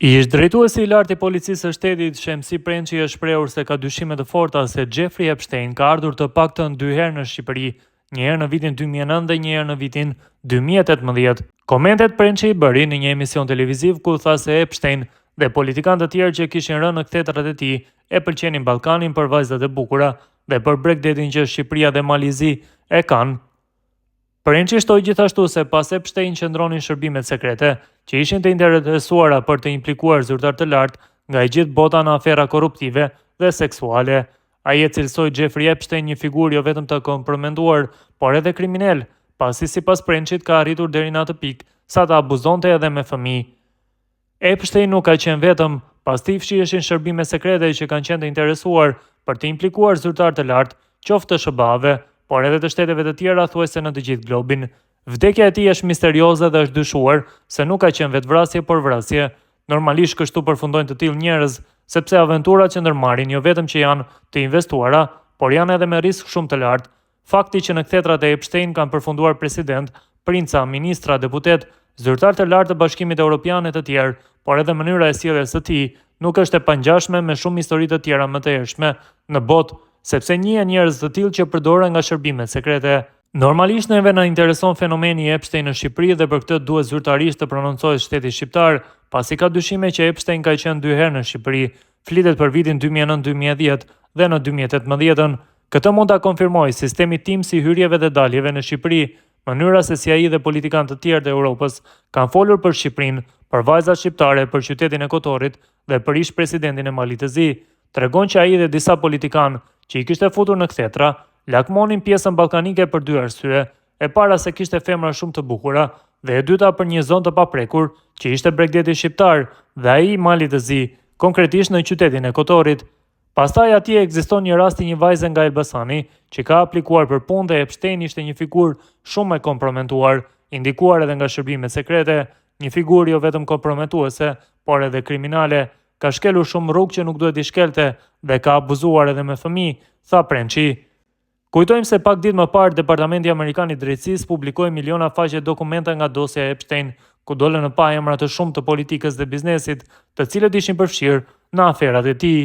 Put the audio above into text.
Ish drejtuesi i lartë i policisë së shtetit Shemsi Prençi është shprehur se ka dyshime të forta se Jeffrey Epstein ka ardhur të paktën 2 herë në Shqipëri, një herë në vitin 2009 dhe një herë në vitin 2018. Komentet Prençi i bëri në një emision televiziv ku tha se Epstein dhe politikanë të tjerë që kishin rënë në ktetrat e tij e pëlqenin Ballkanin për vajzat e bukura dhe për Bregdetin që Shqipëria dhe Malizi e kanë. Prençi shtoi gjithashtu se pas Epstein qëndronin shërbimet sekrete që ishin të interesuara për të implikuar zyrtar të lartë nga e gjithë bota në afera korruptive dhe seksuale. Ai e cilësoi Jeffrey Epstein një figurë jo vetëm të komprometuar, por edhe kriminal, pasi sipas Prençit ka arritur deri në atë pikë sa të abuzonte edhe me fëmijë. Epstein nuk ka qenë vetëm, pas tij fshiheshin shërbime sekrete që kanë qenë të interesuar për të implikuar zyrtar të lartë, qoftë të SBA-ve, por edhe të shteteve të tjera thuajse në të gjithë globin. Vdekja e tij është misterioze dhe është dyshuar se nuk ka qenë vetvrasje por vrasje. Normalisht kështu përfundojnë të tillë njerëz, sepse aventurat që ndërmarrin jo vetëm që janë të investuara, por janë edhe me risk shumë të lartë. Fakti që në kthetrat e Epstein kanë përfunduar president, princa, ministra, deputet, zyrtar të lartë të Bashkimit Evropian e të tjerë, por edhe mënyra e sjelljes së tij nuk është e pangjashme me shumë histori të tjera më të hershme në botë, sepse njihen njerëz të tillë që përdoren nga shërbimet sekrete. Normalisht neve na intereson fenomeni i Epstein në Shqipëri dhe për këtë duhet zyrtarisht të prononcohet shteti shqiptar, pasi ka dyshime që Epstein ka qenë 2 herë në Shqipëri. Flitet për vitin 2009-2010 dhe në 2018. Këtë mund ta konfirmojë sistemi tim si hyrjeve dhe daljeve në Shqipëri, mënyra se si ai dhe politikanë të tjerë të Europës kanë folur për Shqipërinë, për vajzat shqiptare, për qytetin e Kotorit dhe për ish presidentin e Malit të Zi. Tregon që ai dhe disa politikanë që i kishte futur në kthetra, lakmonin pjesën ballkanike për 2 arsye: e para se kishte femra shumë të bukura, dhe e dyta për një zonë të paprekur që ishte Bregdeti shqiptar dhe ai i Malit të Zi, konkretisht në qytetin e Kotorit. Pastaj atje ekziston një rast i një vajze nga Elbasani që ka aplikuar për punë dhe Epstein ishte një figurë shumë e komprometuar, indikuar edhe nga shërbimet sekrete, një figurë jo vetëm komprometuese, por edhe kriminale. Ka shkelur shumë rrugë që nuk duhet i shkelte dhe ka abuzuar edhe me fëmijë, tha Prençi. Kujtojmë se pak ditë më parë Departamenti Amerikan i Drejtësisë publikoi miliona faqe dokumenta nga dosja e Epstein, ku dolën në pa emra të shumë të politikës dhe biznesit, të cilët ishin përfshirë në aferat e tij.